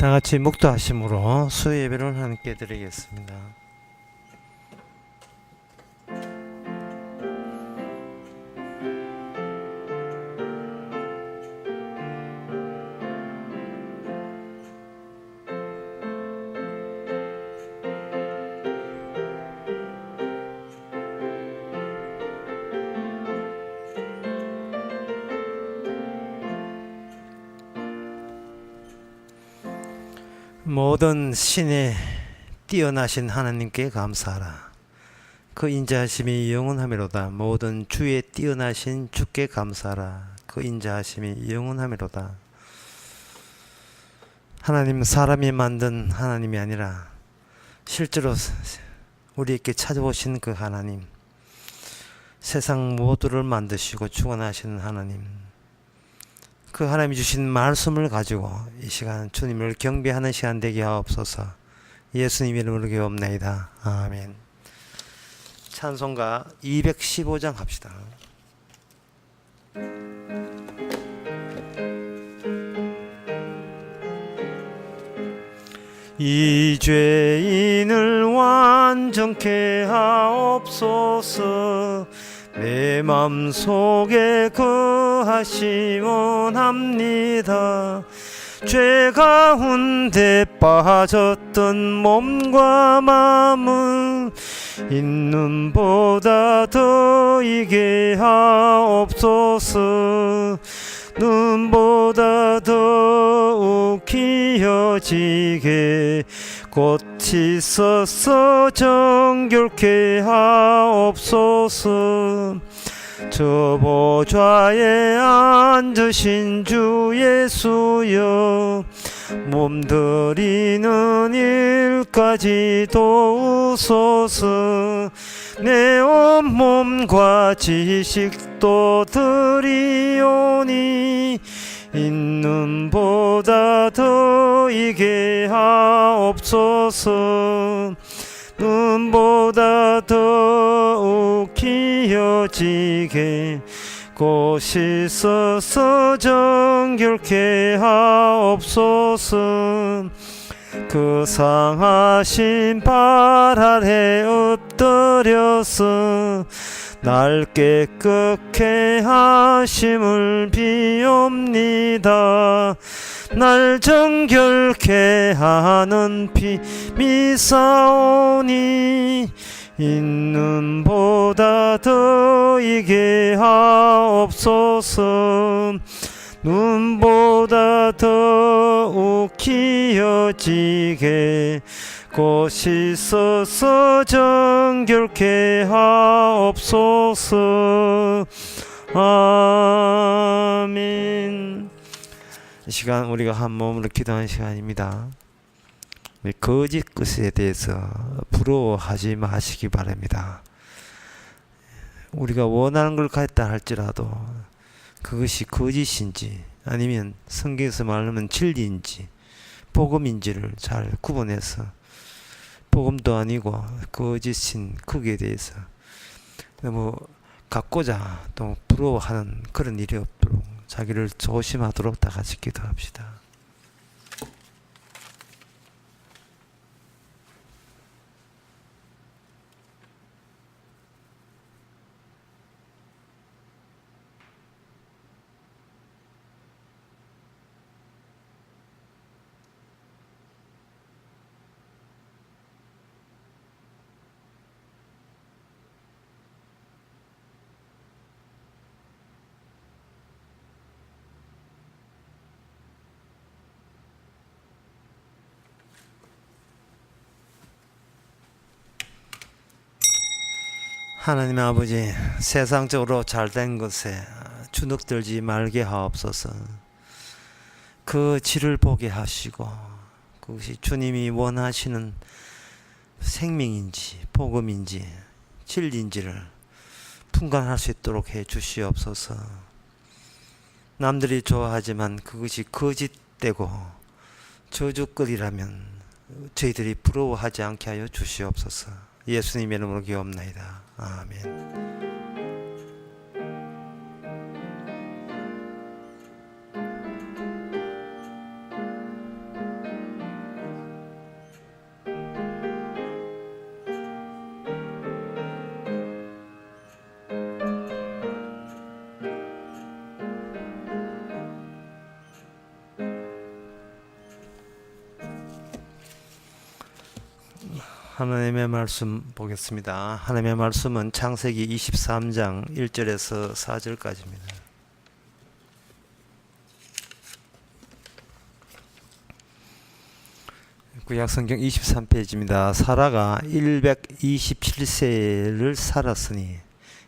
다 같이 묵도하심으로 수요 예배를 함께 드리겠습니다. 모든 신에 뛰어나신 하나님께 감사하라. 그 인자하심이 영원하미로다. 모든 주에 뛰어나신 주께 감사하라. 그 인자하심이 영원하미로다. 하나님은 사람이 만든 하나님이 아니라 실제로 우리에게 찾아오신 그 하나님, 세상 모두를 만드시고 주관하시는 하나님, 그 하나님이 주신 말씀을 가지고 이 시간 주님을 경배하는 시간 되게 하옵소서. 예수님 이름으로 기도옵나이다. 아멘. 찬송가 215장 합시다. 이 죄인을 완전케 하옵소서. 내 맘속에 거하시면 합니다. 죄 가운데 빠졌던 몸과 마음은 있는보다 더이게 하옵소서. 눈보다 더욱 기어지게 꽃이 서서 정결케 하옵소서. 저 보좌에 앉으신 주 예수여, 몸드리는 일까지 도우소서. 내 온몸과 지식도 드리오니 있는보다 더이게 하옵소서. 눈보다 더욱 기어지게 꽃이 서서 정결케 하옵소서. 그 상하신 발 아래 엎드려서 날 깨끗게 하심을 비옵니다. 날 정결케 하는 피 미사오니 있는보다 더이게 하옵소서. 눈보다 더욱 기어지게 꽃이 서서 정결케 하옵소서. 아멘. 이 시간 우리가 한 몸으로 기도하는 시간입니다. 거짓 것에 대해서 부러워하지 마시기 바랍니다. 우리가 원하는 걸 갖다 할지라도 그것이 거짓인지 아니면 성경에서 말하면 진리인지 복음인지를 잘 구분해서, 복음도 아니고 거짓인 거기에 대해서 너무 갖고자 또 부러워하는 그런 일이 없도록 자기를 조심하도록 다 같이 기도합시다. 하나님 아버지, 세상적으로 잘된 것에 주눅들지 말게 하옵소서. 그 질을 보게 하시고 그것이 주님이 원하시는 생명인지 복음인지 진리인지를 분간할 수 있도록 해 주시옵소서. 남들이 좋아하지만 그것이 거짓되고 저주거리라면 저희들이 부러워하지 않게 하여 주시옵소서. 예수님의 이름으로 기도합나이다. 아멘. 하나님의 말씀 보겠습니다. 하나님의 말씀은 창세기 23장 1절에서 4절까지입니다. 구약성경 23페이지입니다. 사라가 127세를 살았으니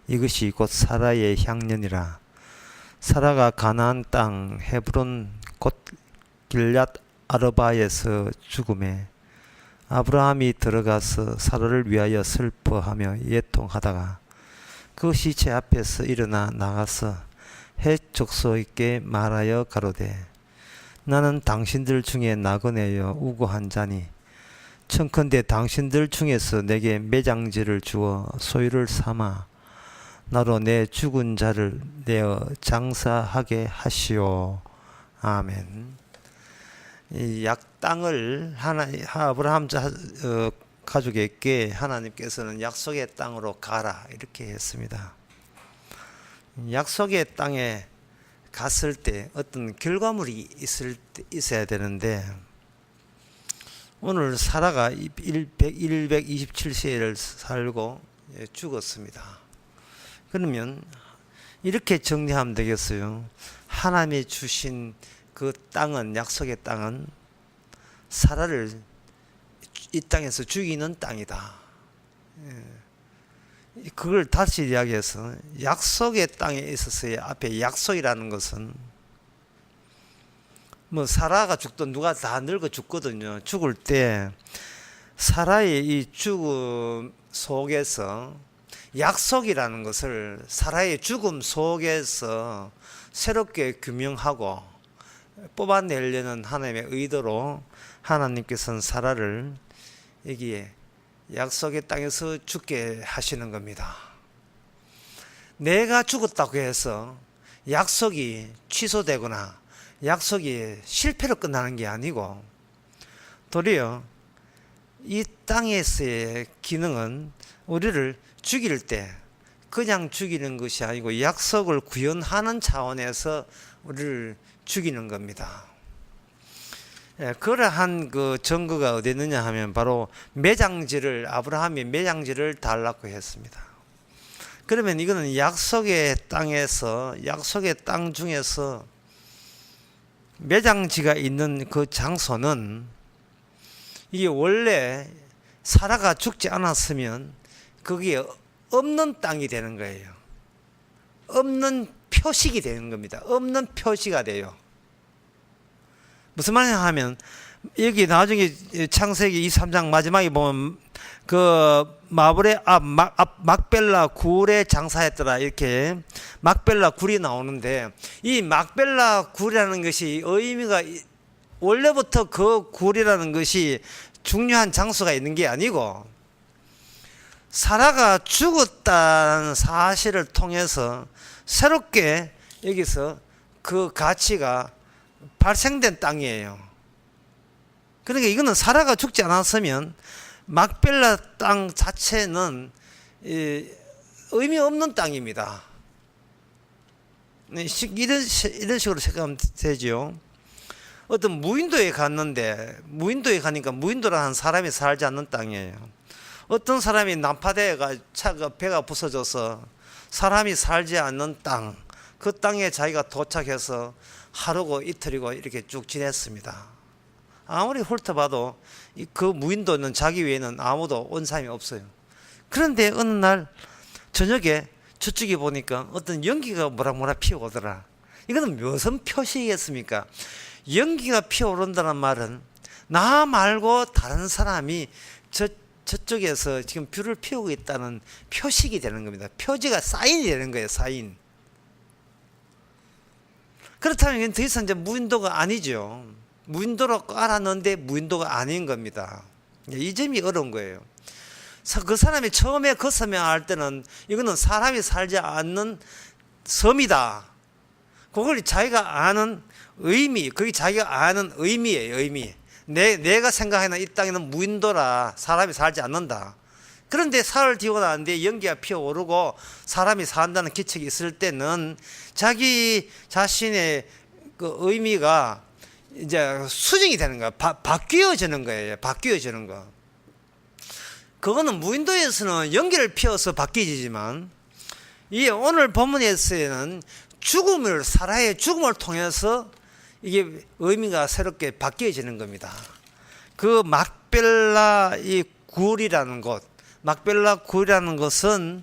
이것이 곧 사라의 향년이라. 사라가 가나안 땅 헤브론 곧 길앗 아르바에서 죽음에 아브라함이 들어가서 사라를 위하여 슬퍼하며 애통하다가 그 시체 앞에서 일어나 나가서 헷 족속에게 말하여 가로되 나는 당신들 중에 나그네여 우고한 자니 청컨대 당신들 중에서 내게 매장지를 주어 소유를 삼아 나로 내 죽은 자를 내어 장사하게 하시오. 아멘. 이 약땅을 아브라함 가족에게 하나님께서는 약속의 땅으로 가라 이렇게 했습니다. 약속의 땅에 갔을 때 어떤 결과물이 있어야 되는데 오늘 사라가 127세를 살고 죽었습니다. 그러면 이렇게 정리하면 되겠어요. 하나님이 주신 그 땅은, 약속의 땅은 사라를 이 땅에서 죽이는 땅이다. 그걸 다시 이야기해서 약속의 땅에 있어서의 앞에 약속이라는 것은 뭐 사라가 죽든 누가 다 늙어 죽거든요. 죽을 때 사라의 이 죽음 속에서 약속이라는 것을 사라의 죽음 속에서 새롭게 규명하고 뽑아내려는 하나님의 의도로 하나님께서는 사라를 여기에 약속의 땅에서 죽게 하시는 겁니다. 내가 죽었다고 해서 약속이 취소되거나 약속이 실패로 끝나는 게 아니고 도리어 이 땅에서의 기능은 우리를 죽일 때 그냥 죽이는 것이 아니고 약속을 구현하는 차원에서 우리를 죽이는 겁니다. 그러한 그 증거가 어디 있느냐 하면 바로 아브라함이 매장지를 달라고 했습니다. 그러면 이거는 약속의 땅에서, 약속의 땅 중에서 매장지가 있는 그 장소는 이게 원래 사라가 죽지 않았으면 거기에 없는 땅이 되는 거예요. 없는 표식이 되는 겁니다. 없는 표시가 돼요. 무슨 말이냐 하면 여기 나중에 창세기 23장 마지막에 보면 그 막벨라 굴에 장사했더라 이렇게 막벨라 굴이 나오는데 이 막벨라 굴이라는 것이 의미가 원래부터 그 굴이라는 것이 중요한 장소가 있는 게 아니고 사라가 죽었다는 사실을 통해서 새롭게 여기서 그 가치가 발생된 땅이에요. 그러니까 이거는 사라가 죽지 않았으면 막벨라 땅 자체는 의미 없는 땅입니다. 이런 식으로 생각하면 되죠. 어떤 무인도에 갔는데 무인도에 가니까 무인도라는 사람이 살지 않는 땅이에요. 어떤 사람이 난파대가 배가 부서져서 사람이 살지 않는 땅, 그 땅에 자기가 도착해서 하루고 이틀이고 이렇게 쭉 지냈습니다. 아무리 훑어봐도 그 무인도는 자기 외에는 아무도 온 사람이 없어요. 그런데 어느 날 저녁에 저쪽에 보니까 어떤 연기가 모락모락 피어오더라. 이거는 무슨 표시겠습니까? 연기가 피어오른다는 말은 나 말고 다른 사람이 저쪽에서 지금 불을 피우고 있다는 표식이 되는 겁니다. 표지가 사인이 되는 거예요. 사인. 그렇다면 이건 더 이상 이제 무인도가 아니죠. 무인도로 알았는데 무인도가 아닌 겁니다. 이 점이 어려운 거예요. 그 사람이 처음에 그 설명할 때는 이거는 사람이 살지 않는 섬이다. 그걸 자기가 아는 의미, 그게 자기가 아는 의미예요. 의미. 내가 생각하는 이 땅에는 무인도라 사람이 살지 않는다. 그런데 사흘 뒤고 나는데 연기가 피어오르고 사람이 산다는 기책이 있을 때는 자기 자신의 그 의미가 이제 수정이 되는 거야. 바뀌어지는 거예요. 바뀌어지는 거. 그거는 무인도에서는 연기를 피워서 바뀌지만 이 오늘 본문에서는 사라의 죽음을 통해서 이게 의미가 새롭게 바뀌어지는 겁니다. 그 막벨라 이 굴이라는 곳, 막벨라 굴이라는 것은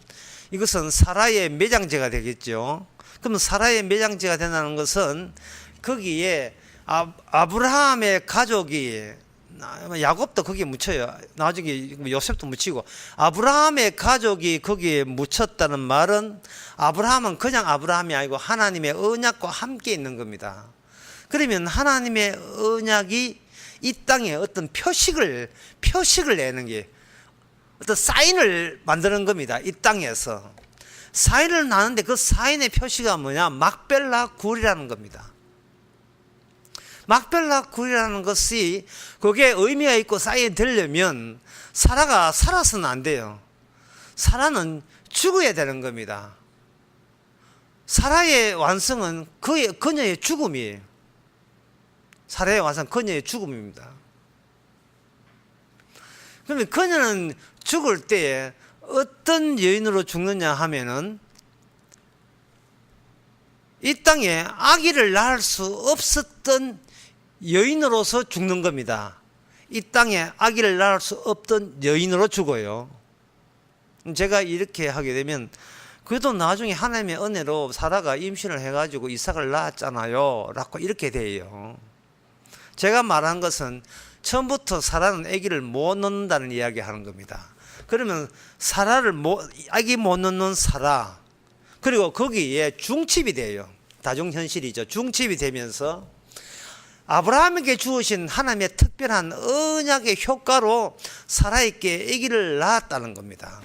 이것은 사라의 매장지가 되겠죠. 그럼 사라의 매장지가 된다는 것은 거기에 아브라함의 가족이, 야곱도 거기에 묻혀요. 나중에 요셉도 묻히고, 아브라함의 가족이 거기에 묻혔다는 말은 아브라함은 그냥 아브라함이 아니고 하나님의 언약과 함께 있는 겁니다. 그러면 하나님의 언약이 이 땅에 어떤 표식을 내는 게, 어떤 사인을 만드는 겁니다. 이 땅에서 사인을 나는데 그 사인의 표시가 뭐냐? 막벨라 굴이라는 겁니다. 막벨라 굴이라는 것이 그게 의미가 있고 사인이 되려면 사라가 살아서는 안 돼요. 사라는 죽어야 되는 겁니다. 사라의 완성은 그녀의 죽음이에요. 사라의 완성은 그녀의 죽음입니다. 그러면 그녀는 죽을 때에 어떤 여인으로 죽느냐 하면은 이 땅에 아기를 낳을 수 없었던 여인으로서 죽는 겁니다. 이 땅에 아기를 낳을 수 없던 여인으로 죽어요. 제가 이렇게 하게 되면 그래도 나중에 하나님의 은혜로 사라가 임신을 해가지고 이삭을 낳았잖아요 라고 이렇게 돼요. 제가 말한 것은 처음부터 사라는 아기를 못 낳는다는 이야기 하는 겁니다. 그러면 아기 못 낳는 사라, 그리고 거기에 중칩이 돼요. 다중현실이죠. 중칩이 되면서 아브라함에게 주어진 하나님의 특별한 언약의 효과로 사라에게 아기를 낳았다는 겁니다.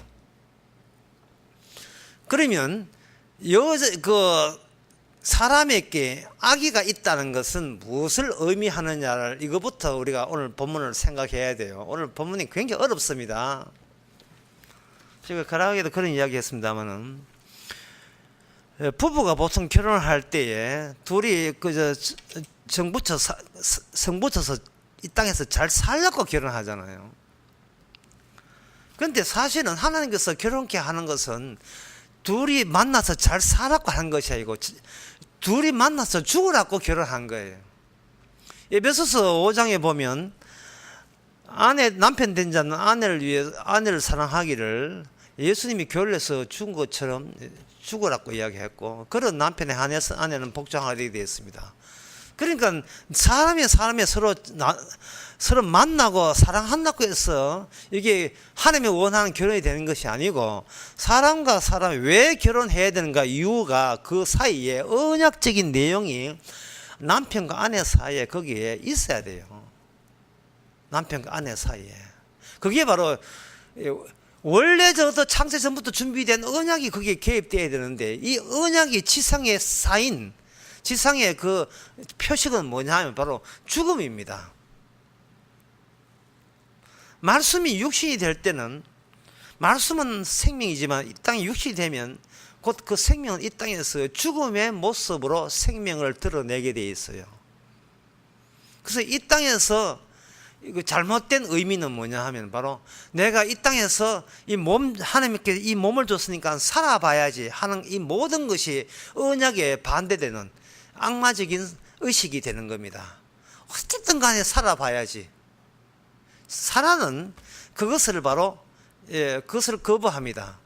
그러면 사람에게 아기가 있다는 것은 무엇을 의미하느냐를 이거부터 우리가 오늘 본문을 생각해야 돼요. 오늘 본문이 굉장히 어렵습니다. 제가 가라하게도 그런 이야기 했습니다만은, 부부가 보통 결혼을 할 때에 둘이 성붙여서 이 땅에서 잘 살려고 결혼하잖아요. 그런데 사실은 하나님께서 결혼케 하는 것은 둘이 만나서 잘 살라고 하는 것이 아니고 둘이 만나서 죽으라고 결혼한 거예요. 에베소서 5장에 보면 남편 된 자는 아내를 위해 아내를 사랑하기를 예수님이 교회를 해서 죽은 것처럼 죽으라고 이야기했고, 그런 남편에 한해서 아내는 복종하게 되어 있습니다. 그러니까 사람이 서로 만나고 사랑한다고 해서 이게 하나님이 원하는 결혼이 되는 것이 아니고, 사람과 사람이 왜 결혼해야 되는가 이유가 그 사이에 언약적인 내용이 남편과 아내 사이에 거기에 있어야 돼요. 남편과 아내 사이에. 그게 바로 원래 창세 전부터 준비된 언약이 거기에 개입되어야 되는데, 이 언약이 지상의 사인, 지상의 그 표식은 뭐냐 하면 바로 죽음입니다. 말씀이 육신이 될 때는, 말씀은 생명이지만 이 땅에 육신이 되면 곧 그 생명은 이 땅에서 죽음의 모습으로 생명을 드러내게 되어 있어요. 그래서 이 땅에서 잘못된 의미는 뭐냐 하면 바로 내가 이 땅에서 하나님께 이 몸을 줬으니까 살아봐야지 하는 이 모든 것이 언약에 반대되는 악마적인 의식이 되는 겁니다. 어쨌든 간에 살아봐야지. 사라는 그것을 그것을 거부합니다.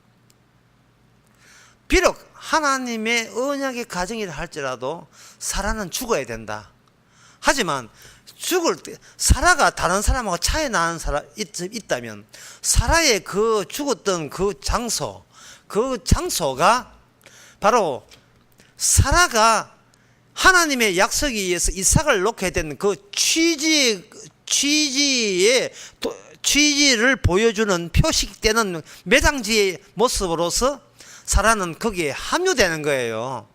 비록 하나님의 언약의 가정이라 할지라도 사라는 죽어야 된다. 하지만 죽을 때 사라가 다른 사람하고 차이 나는 사람 있다면 사라의 그 죽었던 그 장소가 바로 사라가 하나님의 약속에 의해서 이삭을 놓게 된 그 취지를 보여주는 표식되는 매장지의 모습으로서 사라는 거기에 합류되는 거예요.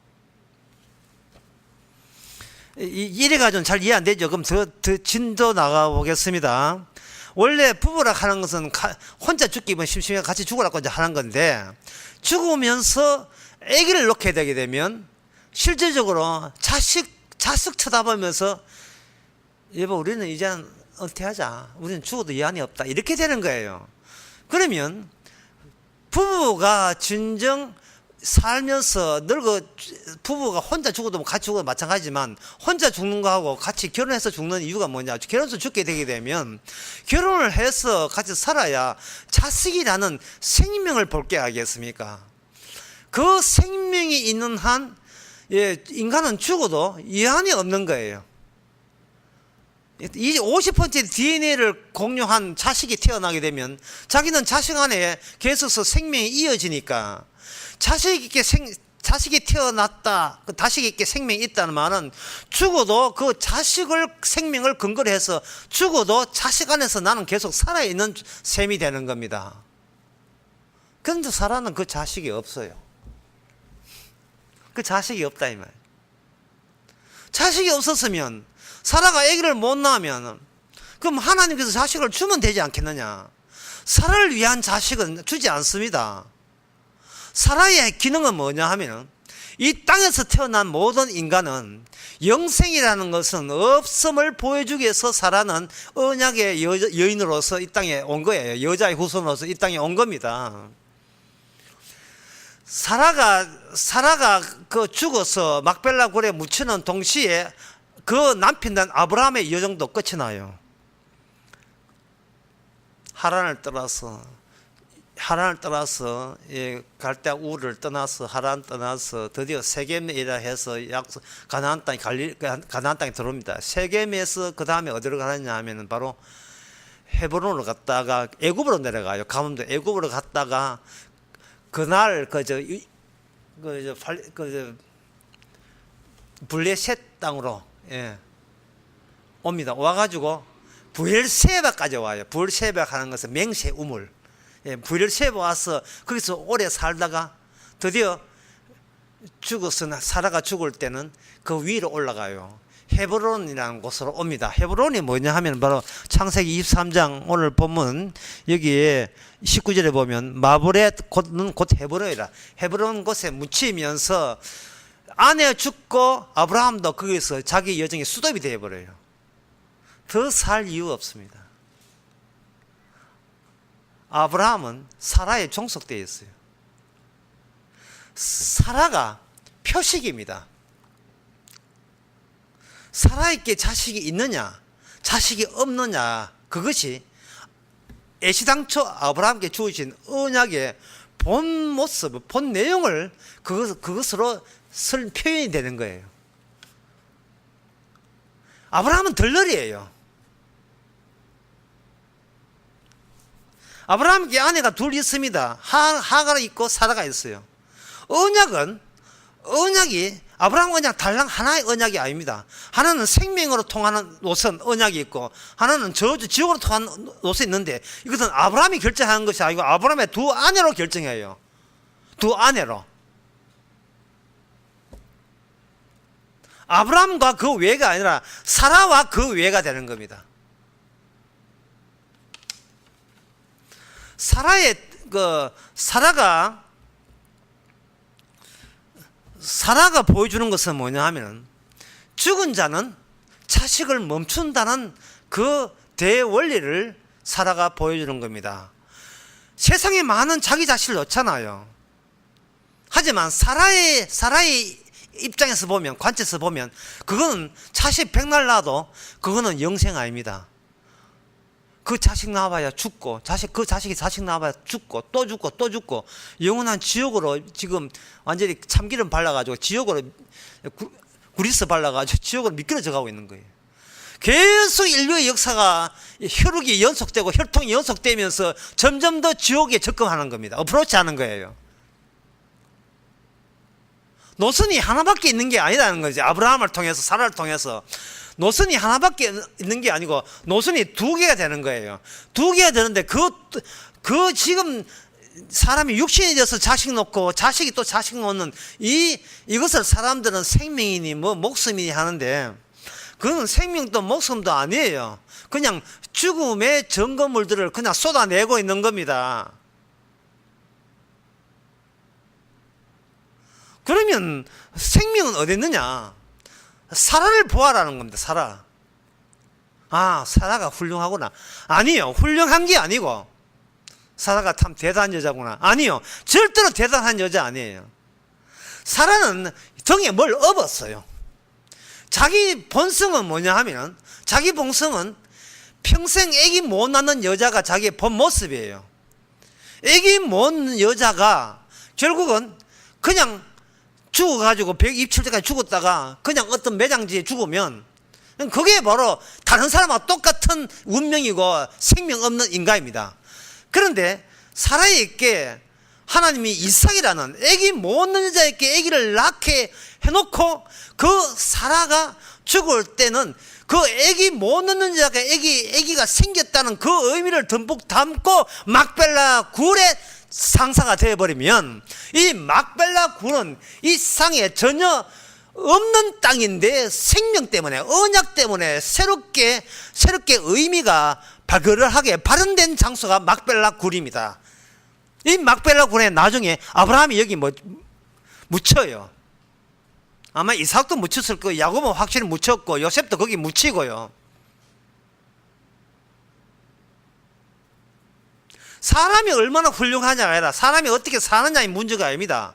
이래가지고는 잘 이해 안 되죠. 그럼 더 진도 나가 보겠습니다. 원래 부부라 하는 것은 혼자 죽기면 심심해 같이 죽으라고 이제 하는 건데, 죽으면서 아기를 놓게 되게 되면 실질적으로 자식 쳐다보면서 여보 우리는 이제 은퇴하자, 우리는 죽어도 여한이 없다, 이렇게 되는 거예요. 그러면 부부가 진정 살면서 부부가 혼자 죽어도 같이 죽어도 마찬가지지만 혼자 죽는 거하고 같이 결혼해서 죽는 이유가 뭐냐? 결혼해서 죽게 되게 되면 결혼을 해서 같이 살아야 자식이라는 생명을 볼 게 아니겠습니까? 그 생명이 있는 한 인간은 죽어도 이한이 없는 거예요. 이 50% DNA를 공유한 자식이 태어나게 되면 자기는 자식 안에 계속해서 생명이 이어지니까 자식이 태어났다, 그 자식에게 생명이 있다는 말은 죽어도 그 생명을 근거로 해서 죽어도 자식 안에서 나는 계속 살아있는 셈이 되는 겁니다. 그런데 사라는 그 자식이 없어요. 그 자식이 없다 이 말. 자식이 없었으면 사라가 아기를 못 낳으면 그럼 하나님께서 자식을 주면 되지 않겠느냐? 사라를 위한 자식은 주지 않습니다. 사라의 기능은 뭐냐 하면 이 땅에서 태어난 모든 인간은 영생이라는 것은 없음을 보여주기 위해서 사라는 언약의 여인으로서 이 땅에 온 거예요. 여자의 후손으로서 이 땅에 온 겁니다. 사라가 그 죽어서 막벨라 굴에 묻히는 동시에 그 남편된 아브라함의 여정도 끝이 나요. 하란을 떠나서 갈대 우를 떠나서 하란 떠나서 드디어 세겜이라 해서 가나안 땅에 들어옵니다. 세겜에서 그 다음에 어디로 가느냐 하면은 바로 헤브론으로 갔다가 애굽으로 내려가요. 가문도 애굽으로 갔다가 그날 블레셋 땅으로 옵니다. 와가지고 부엘세바까지 와요. 부엘세바 하는 것은 맹세 우물. 부엘세바 와서 거기서 오래 살다가 드디어 사라가 죽을 때는 그 위로 올라가요. 헤브론이라는 곳으로 옵니다. 헤브론이 뭐냐 하면 바로 창세기 23장 오늘 본문 여기에 19절에 보면 마브렛 곧 헤브론이라. 헤브론 곳에 묻히면서 아내 죽고 아브라함도 거기서 자기 여정의 수도비 되어버려요. 더 살 이유가 없습니다. 아브라함은 사라에 종속되어 있어요. 사라가 표식입니다. 사라에게 자식이 있느냐 자식이 없느냐 그것이 애시당초 아브라함께 주어진 언약의 본 모습 본 내용을 그것으로 표현이 되는 거예요. 아브라함은 덜러리예요. 아브라함께 아내가 둘 있습니다. 하가가 있고 사라가 있어요. 언약이 아브라함 언약 달랑 하나의 언약이 아닙니다. 하나는 생명으로 통하는 노선 언약이 있고 하나는 지옥으로 통하는 노선이 있는데 이것은 아브라함이 결정한 것이 아니고 아브라함의 두 아내로 결정해요. 두 아내로. 아브라함과 그 외가 아니라 사라와 그 외가 되는 겁니다. 사라가 보여주는 것은 뭐냐 하면 죽은 자는 자식을 멈춘다는 그 대원리를 사라가 보여주는 겁니다. 세상에 많은 자기 자식을 놓잖아요. 하지만 사라의 입장에서 보면 관점에서 보면 그거는 자식 백날 낳아도 그거는 영생 아닙니다. 그 자식 낳아봐야 죽고 그 자식이 자식 낳아봐야 죽고 또 죽고 또 죽고 영원한 지옥으로 지금 완전히 참기름 발라가지고 지옥으로 구리스 발라가지고 지옥으로 미끄러져 가고 있는 거예요. 계속 인류의 역사가 혈육이 연속되고 혈통이 연속되면서 점점 더 지옥에 접근하는 겁니다. 어프로치 하는 거예요. 노선이 하나밖에 있는 게 아니라는 거지. 아브라함을 통해서 사라를 통해서 노선이 하나밖에 있는 게 아니고 노선이 두 개가 되는 거예요. 두 개가 되는데 그 지금 사람이 육신이 돼서 자식 놓고 자식이 또 자식 놓는 이것을 사람들은 생명이니 뭐 목숨이니 하는데 그건 생명도 목숨도 아니에요. 그냥 죽음의 증거물들을 그냥 쏟아내고 있는 겁니다. 그러면 생명은 어디 있느냐? 사라를 보아라는 겁니다. 사라. 아, 사라가 훌륭하구나. 아니요, 훌륭한 게 아니고 사라가 참 대단한 여자구나. 아니요, 절대로 대단한 여자 아니에요. 사라는 등에 뭘 업었어요. 자기 본성은 뭐냐 하면, 자기 본성은 평생 애기 못 낳는 여자가 자기의 본 모습이에요. 애기 못 낳는 여자가 결국은 그냥 죽어가지고 127 때까지 죽었다가 그냥 어떤 매장지에 죽으면 그게 바로 다른 사람과 똑같은 운명이고 생명 없는 인간입니다. 그런데 사라에게 하나님이 이삭이라는 애기 못 낳는 여자에게 애기를 낳게 해놓고 그 사라가 죽을 때는 그 애기 못 낳는 여자가 애기가 생겼다는 그 의미를 듬뿍 담고 막벨라 굴의 상사가 되어버리면, 이 막벨라 굴은 이 세상에 전혀 없는 땅인데 생명 때문에, 언약 때문에 새롭게 의미가 발견을 하게 발현된 장소가 막벨라 굴입니다. 이 막벨라 굴에 나중에 아브라함이 여기 묻혀요. 아마 이삭도 묻혔을 거예요. 야곱은 확실히 묻혔고 요셉도 거기 묻히고요. 사람이 얼마나 훌륭하냐가 아니라 사람이 어떻게 사느냐의 문제가 아닙니다.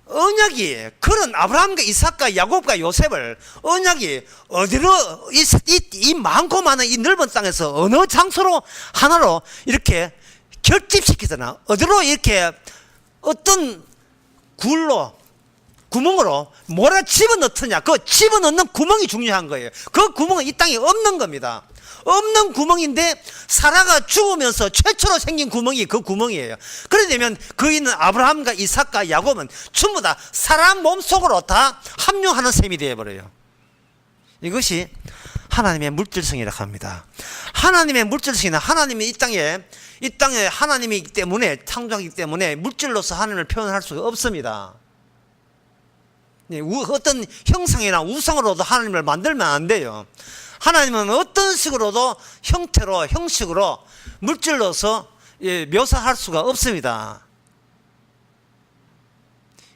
언약이, 그런 아브라함과 이삭과 야곱과 요셉을 언약이 어디로, 이 많고 많은 이 넓은 땅에서 어느 장소로 하나로 이렇게 결집시키잖아. 어디로 이렇게 어떤 구멍으로 뭐라 집어넣느냐. 그 집어넣는 구멍이 중요한 거예요. 그 구멍은 이 땅에 없는 겁니다. 없는 구멍인데 사라가 죽으면서 최초로 생긴 구멍이 그 구멍이에요. 그래 되면 그 있는 아브라함과 이삭과 야곱은 전부 다 사람 몸속으로 다 합류하는 셈이 되어버려요. 이것이 하나님의 물질성이라고 합니다. 하나님의 물질성이나 하나님이 이 땅에 하나님이기 때문에, 창조하기 때문에 물질로서 하나님을 표현할 수가 없습니다. 어떤 형상이나 우상으로도 하나님을 만들면 안 돼요. 하나님은 어떤 식으로도 형식으로 물질로서 묘사할 수가 없습니다.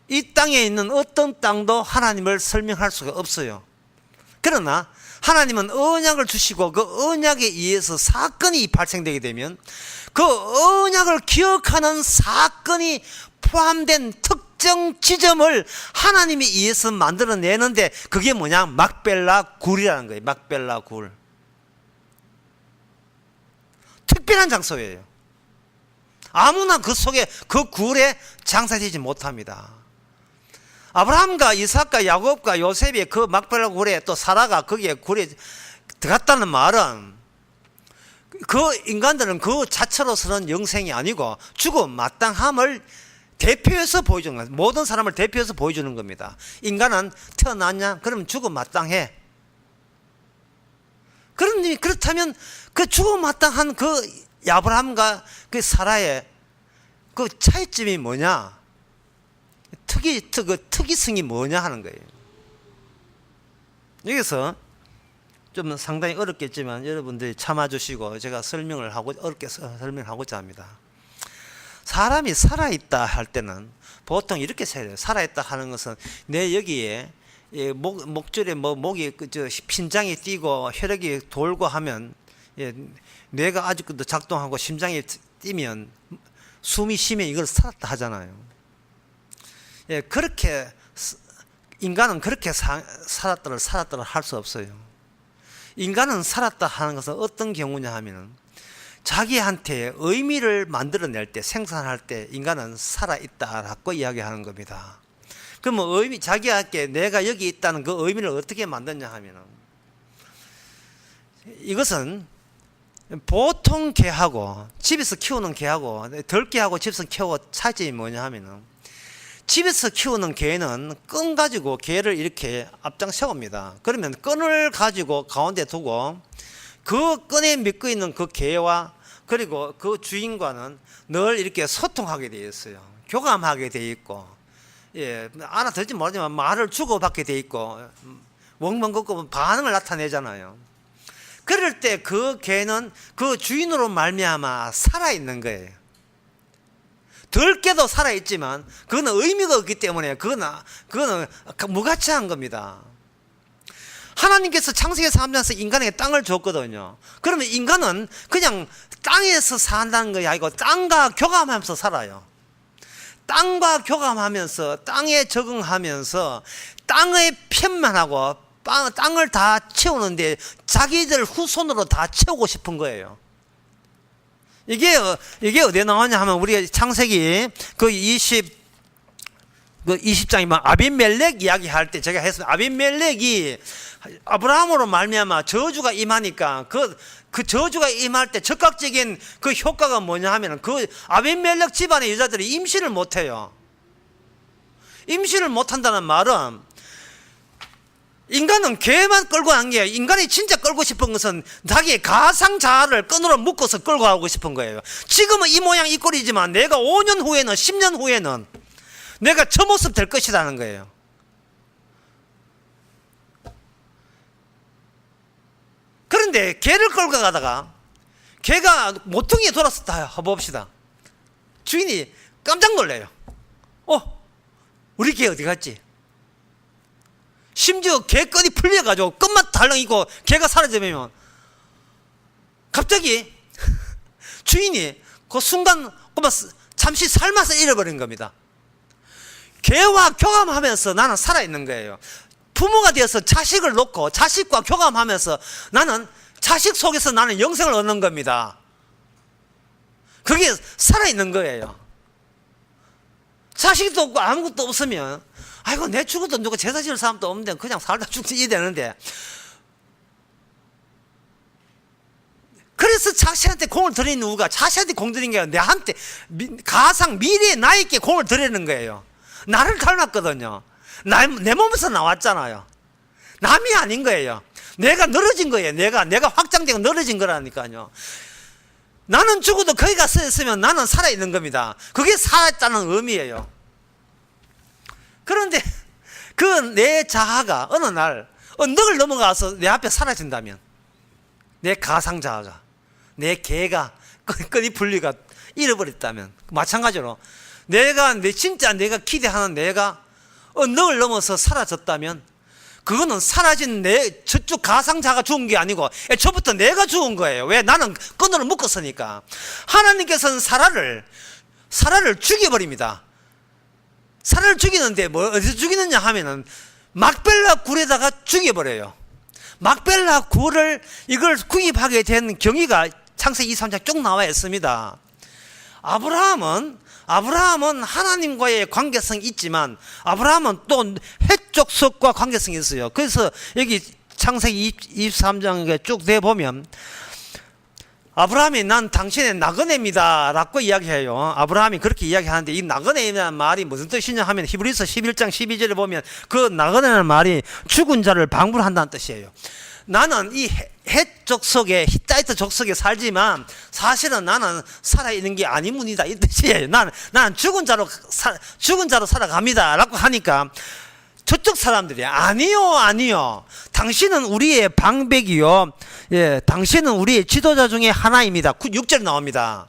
이 땅에 있는 어떤 땅도 하나님을 설명할 수가 없어요. 그러나 하나님은 언약을 주시고 그 언약에 의해서 사건이 발생되게 되면 그 언약을 기억하는 사건이 포함된 특정 지점을 하나님이 의해서 만들어내는데, 그게 뭐냐? 막벨라 굴이라는 거예요. 막벨라 굴. 특별한 장소예요. 아무나 그 속에, 그 굴에 장사되지 못합니다. 아브라함과 이삭과 야곱과 요셉이 그 막벨라 굴에, 또 사라가 거기에 굴에 들어갔다는 말은, 그 인간들은 그 자체로서는 영생이 아니고 죽음 마땅함을 대표해서 보여주는 거예요. 모든 사람을 대표해서 보여주는 겁니다. 인간은 태어났냐? 그럼 죽음 마땅해. 그렇다면 그 죽음 마땅한 그 아브라함과 그 사라의 그 차이점이 뭐냐? 특이성이 뭐냐 하는 거예요. 여기서 좀 상당히 어렵겠지만 여러분들이 참아주시고 제가 어렵게 설명하고자 합니다. 사람이 살아있다 할 때는 보통 이렇게 생각해야 돼요. 살아있다 하는 것은 내 여기에 목줄에 목이 심장이 뛰고 혈액이 돌고 하면 뇌가 아직도 작동하고 심장이 뛰면 숨이 쉬면 이걸 살았다 하잖아요. 그렇게 인간은 그렇게 살았다를 할 수 없어요. 인간은 살았다 하는 것은 어떤 경우냐 하면 자기한테 의미를 만들어낼 때, 생산할 때 인간은 살아있다라고 이야기하는 겁니다. 그럼 자기한테 내가 여기 있다는 그 의미를 어떻게 만드냐 하면, 이것은 보통 개하고 집에서 키우는 개하고 들개하고 집에서 키우고 차이점이 뭐냐 하면, 집에서 키우는 개는 끈 가지고 개를 이렇게 앞장 세웁니다. 그러면 끈을 가지고 가운데 두고 그 끈에 묶여 있는 그 개와 그리고 그 주인과는 늘 이렇게 소통하게 되어 있어요. 교감하게 되어 있고, 알아듣지 모르지만 말을 주고받게 되어 있고, 웡멍 걷고 반응을 나타내잖아요. 그럴 때 그 개는 그 주인으로 말미암아 살아있는 거예요. 들깨도 살아있지만 그거는 의미가 없기 때문에 그거는 무가치한 겁니다. 하나님께서 창세기에서 하면서 인간에게 땅을 줬거든요. 그러면 인간은 그냥 땅에서 산다는 것이 아니고 땅과 교감하면서 살아요. 땅과 교감하면서 땅에 적응하면서 땅의 편만 하고 땅을 다 채우는데 자기들 후손으로 다 채우고 싶은 거예요. 이게 어디에 나오냐 하면 우리 창세기 그 20장이면 아비멜렉 이야기할 때 제가 했습니다. 아비멜렉이 아브라함으로 말미암아 저주가 임하니까 그 저주가 임할 때 즉각적인 그 효과가 뭐냐 하면 그 아비멜렉 집안의 여자들이 임신을 못해요. 임신을 못한다는 말은 인간은 개만 끌고 간 게 인간이 진짜 끌고 싶은 것은 자기의 가상자아를 끈으로 묶어서 끌고 가고 싶은 거예요. 지금은 이 모양 이 꼴이지만 내가 5년 후에는 10년 후에는 내가 저 모습 될 것이라는 거예요. 그런데 개를 끌고 가다가 개가 모퉁이에 돌았었다 해봅시다. 주인이 깜짝 놀래요. 우리 개 어디 갔지? 심지어 개끈이 풀려가지고 끝만 달랑이고 개가 사라지면 갑자기 주인이 그 순간 잠시 삶아서 잃어버린 겁니다. 개와 교감하면서 나는 살아있는 거예요. 부모가 되어서 자식을 놓고 자식과 교감하면서 나는 자식 속에서 나는 영생을 얻는 겁니다. 그게 살아있는 거예요. 자식도 없고 아무것도 없으면 아이고 내 죽어도 누가 제사 지을 사람도 없는데 그냥 살다 죽지 되는데, 그래서 자식한테 공을 들이는 이유가 자식한테 공 들인 게 아니라 내한테 가상 미래의 나에게 공을 들이는 거예요. 나를 닮았거든요. 내 몸에서 나왔잖아요. 남이 아닌 거예요. 내가 늘어진 거예요. 내가 확장되고 늘어진 거라니까요. 나는 죽어도 거기가 서 있으면 나는 살아있는 겁니다. 그게 살아있다는 의미예요. 그런데 그 내 자아가 어느 날 언덕을 넘어가서 내 앞에 사라진다면, 내 가상자아가, 내 개가 끈이 분리가 잃어버렸다면, 마찬가지로 진짜 내가 기대하는 내가 언덕을 넘어서 사라졌다면, 그거는 사라진 저쪽 가상자가 죽은 게 아니고 애초부터 내가 죽은 거예요. 왜? 나는 끈으로 묶었으니까. 하나님께서는 사라를 죽여버립니다. 사라를 죽이는데 어디서 죽이느냐 하면은 막벨라 굴에다가 죽여버려요. 막벨라 굴을 이걸 구입하게 된 경위가 창세기 23장 쭉 나와 있습니다. 아브라함은 하나님과의 관계성이 있지만 아브라함은 또 헷족속과 관계성이 있어요. 그래서 여기 창세기 23장에 쭉 내보면 아브라함이 난 당신의 나그네입니다 라고 이야기해요. 아브라함이 그렇게 이야기하는데 이 나그네라는 말이 무슨 뜻이냐 하면 히브리서 11장 12절에 보면 그 나그네라는 말이 죽은 자를 방불한다는 뜻이에요. 나는 이 헷 족속에, 히타이트 족속에 살지만 사실은 나는 살아있는 게 아니문이다 이 뜻이에요. 나는 죽은 자로 살아갑니다 라고 하니까 저쪽 사람들이 아니요 당신은 우리의 방백이요, 당신은 우리의 지도자 중에 하나입니다. 6절 나옵니다.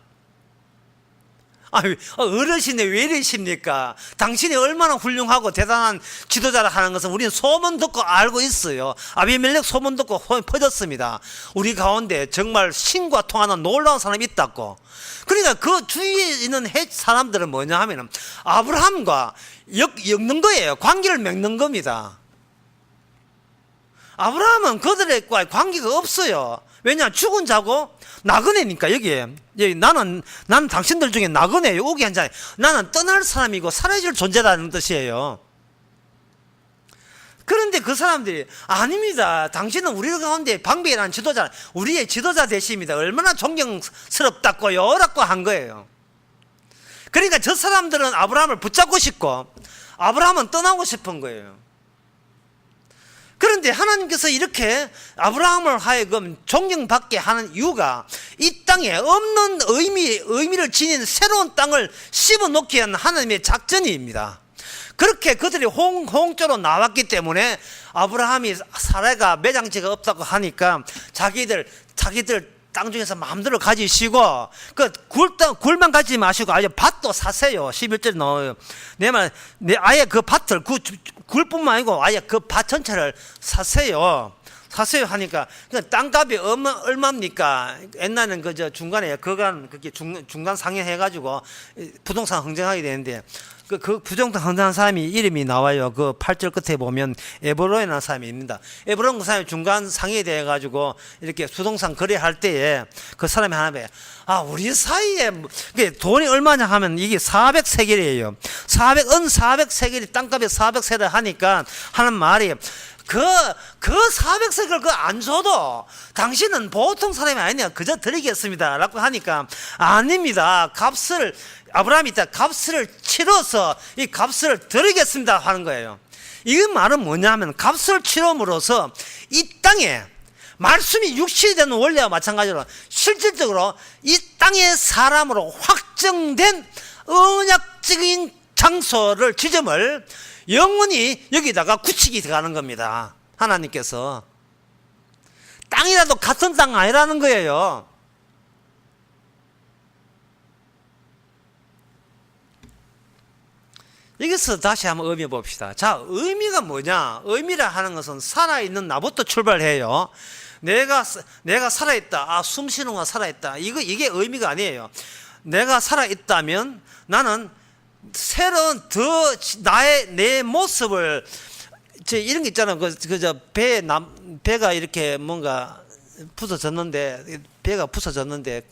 어르신이 왜 이러십니까? 당신이 얼마나 훌륭하고 대단한 지도자라 하는 것은 우리는 소문 듣고 알고 있어요. 아비멜렉 소문 듣고 퍼졌습니다. 우리 가운데 정말 신과 통하는 놀라운 사람이 있다고. 그러니까 그 주위에 있는 사람들은 뭐냐 하면은 아브라함과 엮는 거예요. 관계를 맺는 겁니다. 아브라함은 그들과 관계가 없어요. 왜냐? 죽은 자고 나그네니까. 여기 나는 당신들 중에 나그네예요. 오기 한 자예요. 나는 떠날 사람이고 사라질 존재라는 뜻이에요. 그런데 그 사람들이 아닙니다. 당신은 우리 가운데 방백이라는 지도자, 우리의 지도자 되십니다. 얼마나 존경스럽다고요 라고 한 거예요. 그러니까 저 사람들은 아브라함을 붙잡고 싶고 아브라함은 떠나고 싶은 거예요. 그런데 하나님께서 이렇게 아브라함을 하여금 존경받게 하는 이유가 이 땅에 없는 의미를 지닌 새로운 땅을 씹어놓기 위한 하나님의 작전입니다. 그렇게 그들이 홍조로 나왔기 때문에 아브라함이 사라가 매장지가 없다고 하니까 자기들 땅 중에서 마음대로 가지시고 굴만 가지지 마시고 아예 밭도 사세요. 11절에 나와요. 아예 그 밭을 굴뿐만 아니고 아예 그 밭 전체를 사세요. 사세요 하니까 그 땅값이 얼마입니까? 옛날에는 그저 중간에 그게 중간 상해 가지고 부동산 흥정하게 되는데 그 부동산 흥정한 사람이 이름이 나와요. 그 8절 끝에 보면 에브로이라는 사람이 있습니다. 에브로이 그 사람이 중간 상해에 대해 가지고 이렇게 부동산 거래할 때에 그 사람이 하나 봐. 우리 사이에 돈이 얼마냐 하면 이게 400세겔이에요. 400세겔이 땅값이 400세겔 하니까 하는 말이 그 400세겔 그거 안 줘도 당신은 보통 사람이 아니냐 그저 드리겠습니다 라고 하니까 아닙니다. 아브라함이 있다 값을 치러서 이 값을 드리겠습니다 하는 거예요. 이 말은 뭐냐 하면 값을 치름으로써 이 땅에 말씀이 육신이 되는 원리와 마찬가지로 실질적으로 이 땅의 사람으로 확정된 언약적인 장소를 지점을 영원히 여기다가 굳히게 들어가는 겁니다. 하나님께서 땅이라도 같은 땅 아니라는 거예요. 여기서 다시 한번 의미 봅시다. 자, 의미가 뭐냐? 의미라 하는 것은 살아있는 나부터 출발해요. 내가 살아있다. 숨 쉬는 거 살아있다. 이게 의미가 아니에요. 내가 살아있다면 나는 새로운 내 모습을 이런 게 있잖아. 배가 이렇게 뭔가 배가 부서졌는데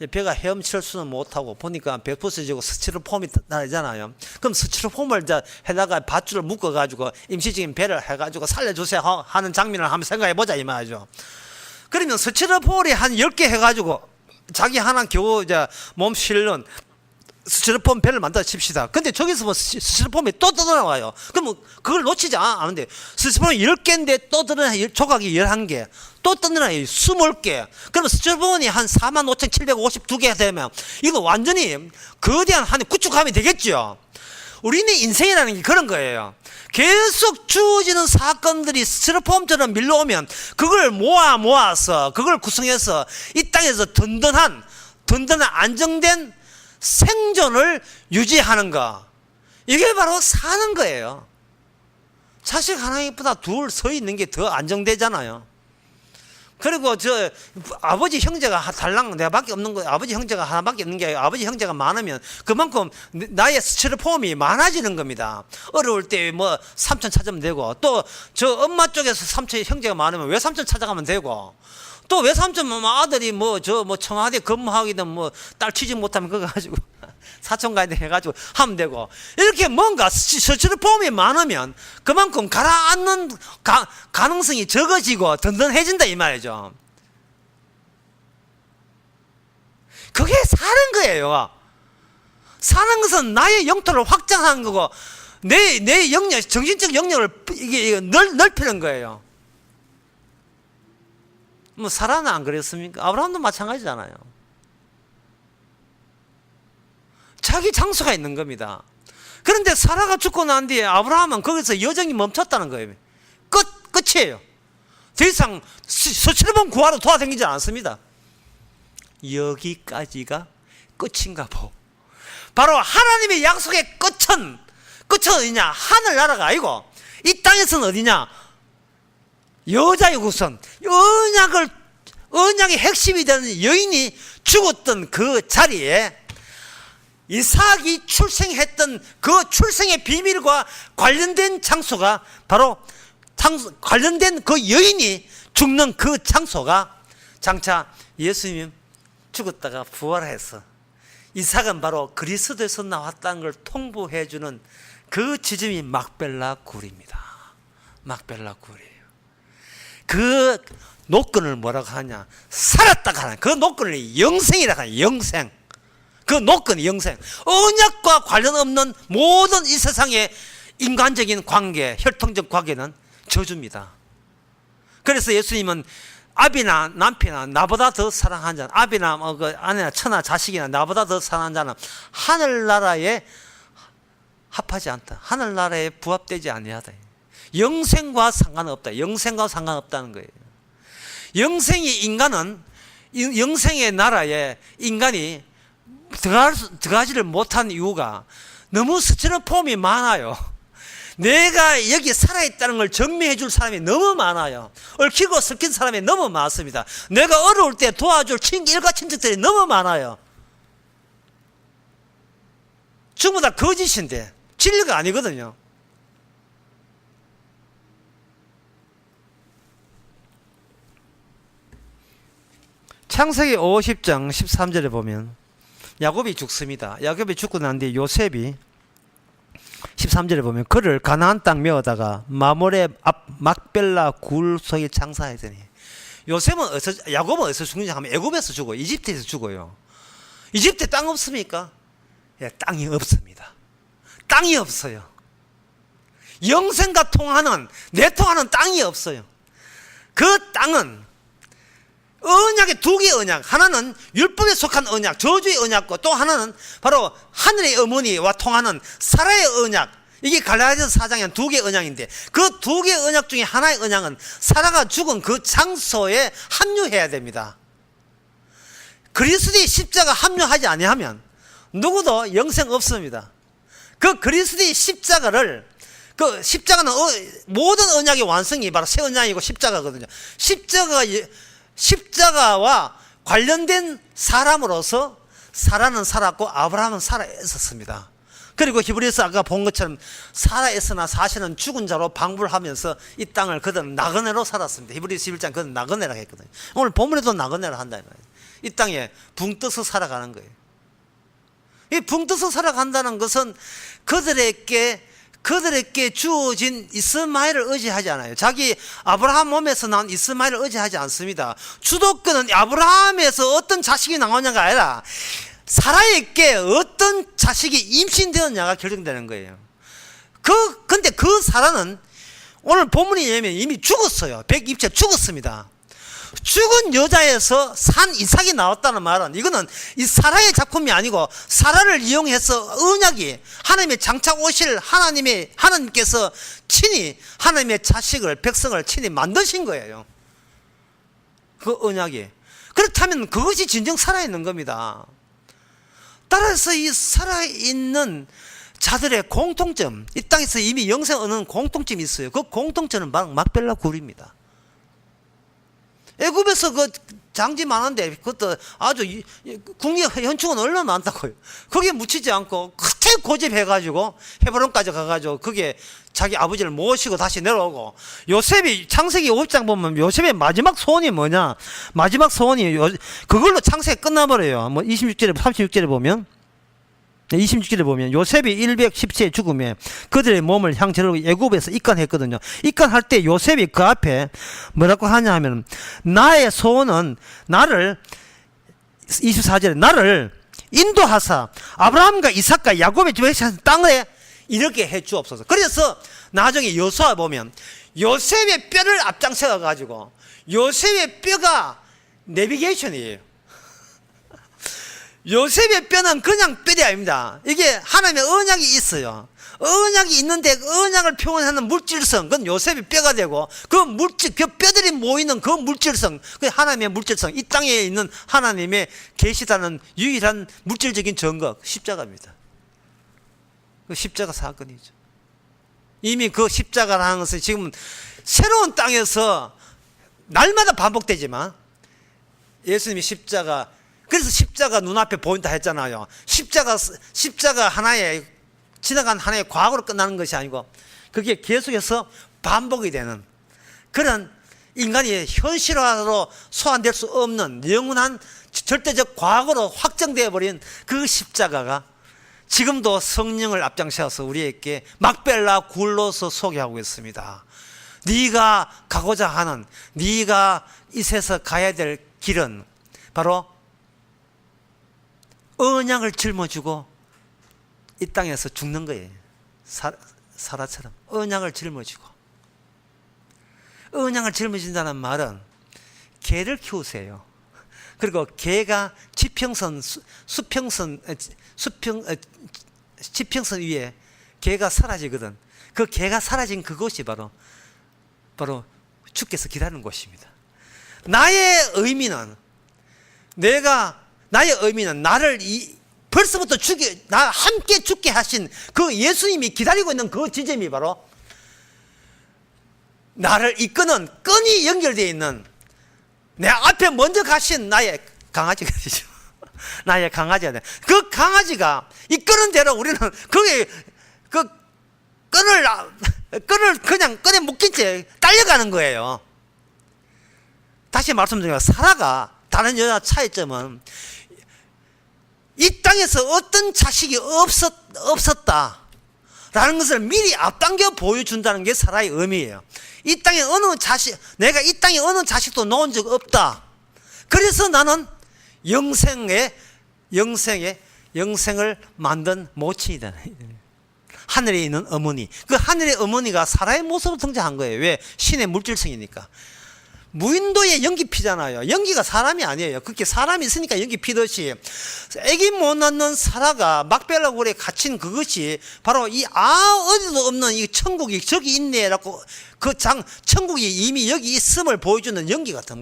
배가 헤엄칠 수는 못하고 보니까 배 부서지고 스티로폼이 나잖아요. 그럼 스티로폼을 해다가 밧줄을 묶어가지고 임시적인 배를 해가지고 살려주세요 하는 장면을 한번 생각해보자 이 말이죠. 그러면 스티로폼이 한 10개 해가지고 자기 하나 겨우 몸 실는 스티로폼 배를 만들어 칩시다. 근데 저기서 뭐 스티로폼이 또 떠나와요. 그럼 그걸 놓치지 않은데 스티로폼이 10개인데 또 떠나요. 조각이 11개 또 떠나요. 20개. 그러면 스티로폼이 한 45,752개 되면 이거 완전히 거대한 한 구축함이 되겠죠. 우리는 인생이라는 게 그런 거예요. 계속 주어지는 사건들이 스티로폼처럼 밀려오면 그걸 모아서 그걸 구성해서 이 땅에서 든든한 안정된 생존을 유지하는 거, 이게 바로 사는 거예요. 자식 하나보다 둘 서 있는 게 더 안정되잖아요. 그리고 아버지 형제가 달랑 내밖에 없는 거, 아버지 형제가 하나밖에 없는 게 아니라 아버지 형제가 많으면 그만큼 나의 스티로폼이 많아지는 겁니다. 어려울 때 뭐 삼촌 찾으면 되고, 또 엄마 쪽에서 삼촌 형제가 많으면 외삼촌 찾아가면 되고, 또 외삼촌 아들이 청와대 근무하기든 딸 취직 못하면 그거 가지고 사촌 가야 돼 해가지고 하면 되고, 이렇게 뭔가 스티로폼이 많으면 그만큼 가라앉는 가능성이 적어지고 든든해진다 이 말이죠. 그게 사는 거예요. 사는 것은 나의 영토를 확장하는 거고 내 영역, 정신적 영역을 이게 넓히는 거예요. 사라는 안 그랬습니까? 아브라함도 마찬가지잖아요. 자기 장소가 있는 겁니다. 그런데 사라가 죽고 난 뒤에 아브라함은 거기서 여정이 멈췄다는 거예요. 끝이에요. 더 이상 스티로폼 구하러 돌아다니지 않습니다. 여기까지가 끝인가 보. 바로 하나님의 약속의 끝은 어디냐? 하늘나라가 아니고 이 땅에서는 어디냐? 여자의 후손, 언약의 핵심이 되는 여인이 죽었던 그 자리에 이삭이 출생했던 그 출생의 비밀과 관련된 장소가 바로 관련된 그 여인이 죽는 그 장소가 장차 예수님 죽었다가 부활해서 이삭은 바로 그리스도에서 나왔다는 걸 통보해주는 그 지점이 막벨라 굴입니다. 막벨라 굴이에요. 그 노건을 뭐라고 하냐? 살았다가 하는 그 노건을 영생이라고 하냐? 영생. 그 노건이 영생. 언약과 관련 없는 모든 이 세상의 인간적인 관계, 혈통적 관계는 저주입니다. 그래서 예수님은 아비나 남편이나 나보다 더 사랑하는 자는, 아비나 아내나 처나 자식이나 나보다 더 사랑하는 자는 하늘나라에 합하지 않다. 하늘나라에 부합되지 아니하다. 영생과 상관없다. 영생과 상관없다는 거예요. 영생의 나라에 인간이 들어가지를 못한 이유가 너무 스티로폼이 많아요. 내가 여기 살아있다는 걸 증명해 줄 사람이 너무 많아요. 얽히고 섞인 사람이 너무 많습니다. 내가 어려울 때 도와줄 일가 친척들이 너무 많아요. 전부 다 거짓인데 진리가 아니거든요. 창세기 50장 13절에 보면 야곱이 죽습니다. 야곱이 죽고 난 뒤에 요셉이 13절에 보면 그를 가나안 땅 메어다가 마몰의 앞 막벨라 굴 속에 장사하더니, 야곱은 어디서 죽느냐 하면 애굽에서 죽어요. 이집트에서 죽어요. 이집트에 땅 없습니까? 예, 땅이 없습니다. 땅이 없어요. 영생과 통하는, 내통하는 땅이 없어요. 그 땅은 언약의 두 개의 언약, 하나는 율법에 속한 언약, 저주의 언약과 또 하나는 바로 하늘의 어머니와 통하는 사라의 언약. 이게 갈라디아서 4장에 두 개의 언약인데, 그 두 개의 언약 중에 하나의 언약은 사라가 죽은 그 장소에 합류해야 됩니다. 그리스도의 십자가 합류하지 아니하면 누구도 영생 없습니다. 그 그리스도의 십자가를, 그 십자가는 모든 언약의 완성이 바로 새 언약이고 십자가거든요. 십자가와 관련된 사람으로서 사라는 살았고 아브라함은 살아 있었습니다. 그리고 히브리서 아까 본 것처럼 살아있으나 사실은 죽은 자로 방불하면서 이 땅을 그들은 나그네로 살았습니다. 히브리서 11장 그들은 나그네라고 했거든요. 오늘 본문에도 나그네라 한다 이 말이에요. 이 땅에 붕 떠서 살아가는 거예요. 이 붕 떠서 살아간다는 것은 그들에게 주어진 이스마엘을 의지하지 않아요. 자기 아브라함 몸에서 나온 이스마엘을 의지하지 않습니다. 주도권은 아브라함에서 어떤 자식이 나오냐가 아니라 사라에게 어떤 자식이 임신되었냐가 결정되는 거예요. 근데 그 사라는 오늘 본문에 의하면 이미 죽었어요. 백입체 죽었습니다. 죽은 여자에서 산 이삭이 나왔다는 말은, 이거는 이 사라의 작품이 아니고 사라를 이용해서 언약이, 하나님의 장착 오실 하나님께서 친히 하나님의 자식을, 백성을 친히 만드신 거예요. 그 언약이. 그렇다면 그것이 진정 살아있는 겁니다. 따라서 이 살아있는 자들의 공통점, 이 땅에서 이미 영생 얻는 공통점이 있어요. 그 공통점은 막벨라 굴입니다. 애굽에서 그 장지 많은데 그것도 아주 국립 현충은 얼마나 많다고요. 거기에 묻히지 않고 끝에 고집해가지고 헤브론까지 가가지고 거기에 자기 아버지를 모시고 다시 내려오고, 요셉이 창세기 5장 보면 요셉의 마지막 소원이 뭐냐, 마지막 소원이 그걸로 창세기 끝나버려요. 뭐 26절에 36절에 보면, 26절에 보면 요셉이 110세에 죽음에 그들의 몸을 향저로 애굽에서 입간했거든요. 입간할 때 요셉이 그 앞에 뭐라고 하냐 하면, 나의 소원은 나를, 24절에 나를 인도하사 아브라함과 이삭과 야곱의 집에 땅에 이렇게 해 주옵소서. 그래서 나중에 여수아 보면 요셉의 뼈를 앞장서 가지고, 요셉의 뼈가 내비게이션이에요. 요셉의 뼈는 그냥 뼈이 아닙니다. 이게 하나님의 언약이 있어요. 언약이 있는데 그 언약을 표현하는 물질성, 그건 요셉의 뼈가 되고, 그 뼈들이 모이는 그 물질성, 그 하나님의 물질성, 이 땅에 있는 하나님의 계시다는 유일한 물질적인 증거, 십자가입니다. 그 십자가 사건이죠. 이미 그 십자가라는 것은 지금 새로운 땅에서 날마다 반복되지만, 예수님이 십자가, 그래서 십자가 눈앞에 보인다 했잖아요. 십자가 하나의, 지나간 하나의 과거로 끝나는 것이 아니고 그게 계속해서 반복이 되는 그런 인간이 현실화로 소환될 수 없는 영원한 절대적 과거로 확정되어 버린 그 십자가가 지금도 성령을 앞장서서 우리에게 막벨라 굴로서 소개하고 있습니다. 네가 가고자 하는, 네가 이 세상 가야 될 길은 바로 언약을 짊어지고 이 땅에서 죽는 거예요. 사라처럼 언약을 짊어지고. 언약을 짊어진다는 말은 개를 키우세요. 그리고 개가 지평선 위에 개가 사라지거든. 그 개가 사라진 그곳이 바로 주께서 기다리는 곳입니다. 나의 의미는 나를 벌써부터 나 함께 죽게 하신 그 예수님이 기다리고 있는 그 지점이 바로 나를 이끄는 끈이 연결되어 있는 내 앞에 먼저 가신 나의 강아지가 되죠. 나의 강아지가 돼. 그 강아지가 이끄는 대로 우리는 거기에 그 끈을 그냥 끈에 묶인 채 딸려가는 거예요. 다시 말씀드리면 사라가 다른 여자 차이점은 이 땅에서 어떤 자식이 없었다라는 것을 미리 앞당겨 보여준다는 게 사라의 의미예요. 이 땅에 내가 이 땅에 어느 자식도 놓은 적 없다. 그래서 나는 영생을 만든 모친이다. 하늘에 있는 어머니. 그 하늘의 어머니가 사라의 모습으로 등장한 거예요. 왜? 신의 물질성이니까. 무인도에 연기 피잖아요. 연기가 사람이 아니에요. 그렇게 사람이 있으니까 연기 피듯이 애기 못 낳는 사라가 막벨라 굴에 갇힌 그것이 바로 어디도 없는 이 천국이 저기 있네라고 천국이 이미 여기 있음을 보여주는 연기 같은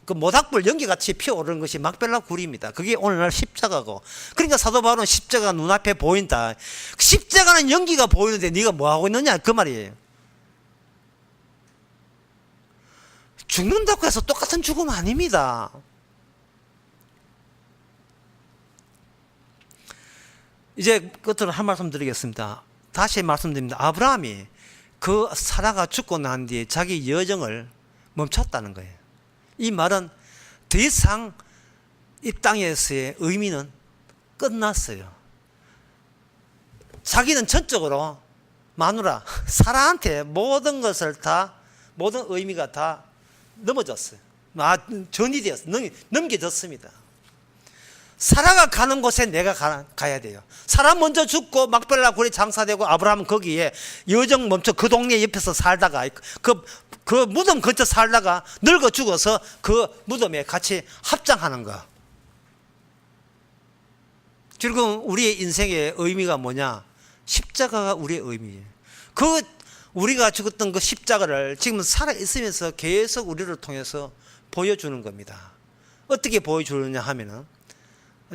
모닥불 연기같이 피어오르는 것이 막벨라 굴입니다. 그게 오늘날 십자가고. 그러니까 사도 바울은 십자가가 눈앞에 보인다. 십자가는 연기가 보이는데 네가 뭐하고 있느냐 그 말이에요. 죽는다고 해서 똑같은 죽음 아닙니다. 이제 끝으로 한 말씀 드리겠습니다. 다시 말씀드립니다. 아브라함이 그 사라가 죽고 난 뒤에 자기 여정을 멈췄다는 거예요. 이 말은 더 이상 이 땅에서의 의미는 끝났어요. 자기는 전적으로 마누라 사라한테 모든 의미가 다 넘어졌어요. 전이 되었어요. 넘겨졌습니다. 사라가 가는 곳에 내가 가야 돼요. 사라 먼저 죽고 막벨라 굴에 장사되고 아브라함은 거기에 여정 멈춰 그 동네 옆에서 살다가 그 무덤 근처 살다가 늙어 죽어서 그 무덤에 같이 합장하는 거. 지금 우리의 인생의 의미가 뭐냐? 십자가가 우리의 의미예요. 우리가 죽었던 그 십자가를 지금 살아있으면서 계속 우리를 통해서 보여주는 겁니다. 어떻게 보여주느냐 하면은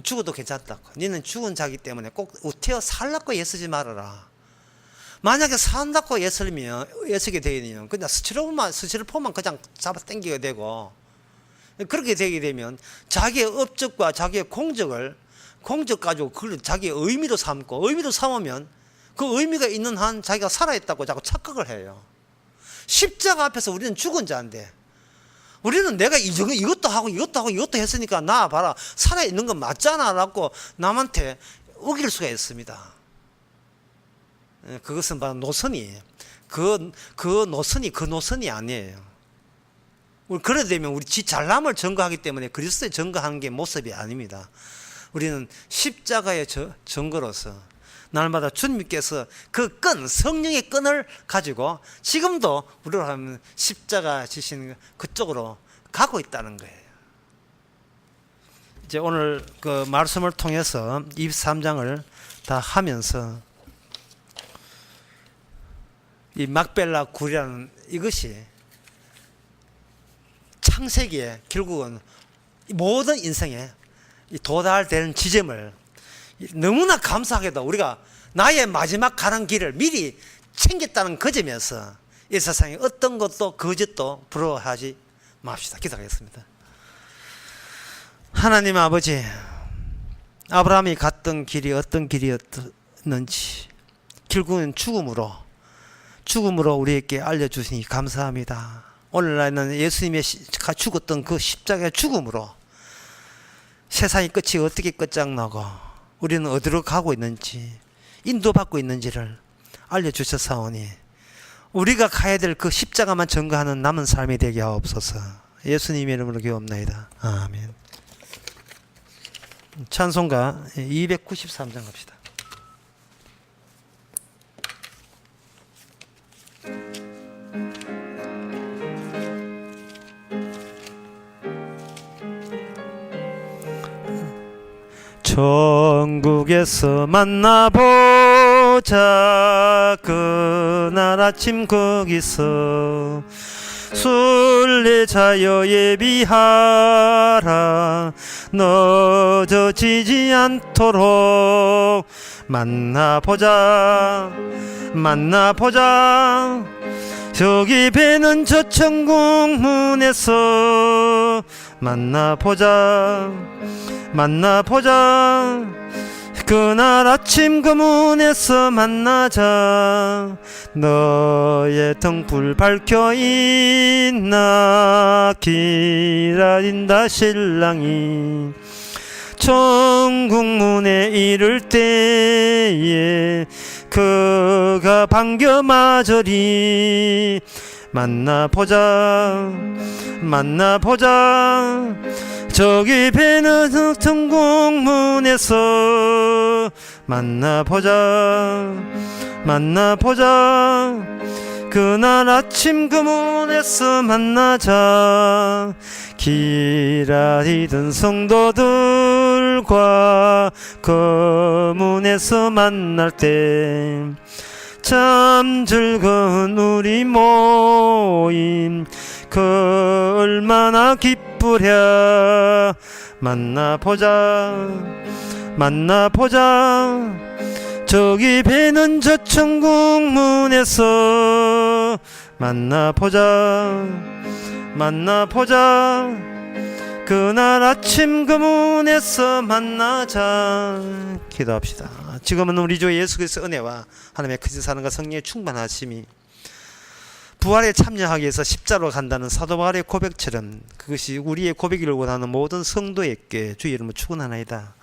죽어도 괜찮다고. 너는 죽은 자기 때문에 꼭 태어 살라고 애쓰지 말아라. 만약에 산다고 애쓰게 되면 그냥 스티로폼만 그냥 잡아 당기게 되고, 그렇게 되게 되면 자기의 업적과 자기의 공적 가지고 그걸 자기의 의미로 삼고, 의미로 삼으면 그 의미가 있는 한 자기가 살아있다고 자꾸 착각을 해요. 십자가 앞에서 우리는 죽은 자인데, 우리는 내가 이것도 하고 이것도 했으니까 나 봐라 살아있는 건 맞잖아 라고 남한테 우길 수가 있습니다. 그것은 바로 노선이에요. 그 노선이 아니에요. 그래 되면 우리 지 잘남을 증거하기 때문에 그리스도의 증거하는 게 모습이 아닙니다. 우리는 십자가의 증거로서 날마다 주님께서 그 성령의 끈을 가지고 지금도 우리로 하면 십자가 지시는 그쪽으로 가고 있다는 거예요. 이제 오늘 그 말씀을 통해서 23장을 다 하면서 이 막벨라 굴이라는 이것이 창세기에 결국은 모든 인생에 도달되는 지점을 너무나 감사하게도 우리가 나의 마지막 가는 길을 미리 챙겼다는 그 점에서 이 세상에 어떤 것도 거짓도 부러워하지 맙시다. 기도하겠습니다. 하나님 아버지, 아브라함이 갔던 길이 어떤 길이었는지 결국은 죽음으로 우리에게 알려주시니 감사합니다. 오늘날에는 예수님의 죽었던 그 십자가의 죽음으로 세상의 끝이 어떻게 끝장나고 우리는 어디로 가고 있는지 인도받고 있는지를 알려주셨사오니 우리가 가야 될 그 십자가만 전가하는 남은 삶이 되게 하옵소서. 예수님의 이름으로 기도합나이다. 아멘. 찬송가 293장 갑시다. 천국에서 만나보자. 그날 아침 거기서 순례자여 예비하라. 늦어지지 않도록 만나보자 만나보자. 저기 배는 저 천국 문에서 만나보자 만나보자. 그날 아침 그 문에서 만나자. 너의 등불 밝혀있나 기다린다 신랑이. 천국 문에 이를 때에 그가 반겨 맞으리. 만나보자 만나보자. 저기 배는 천국 문에서 만나보자 만나보자. 그날 아침 그 문에서 만나자. 기다리던 성도들과 그 문에서 만날 때 참 즐거운 우리 모임 그 얼마나 기쁘랴. 만나보자 만나보자. 저기 배는 저 천국 문에서 만나보자 만나보자. 그날 아침 그 문에서 만나자. 기도합시다. 지금은 우리 주 예수 그리스도의 은혜와 하나님의 크신 사랑과 성령의 충만하심이 부활에 참여하기 위해서 십자로 간다는 사도 바울의 고백처럼 그것이 우리의 고백이라고 하는 모든 성도에게 주의 이름으로 축원하나이다.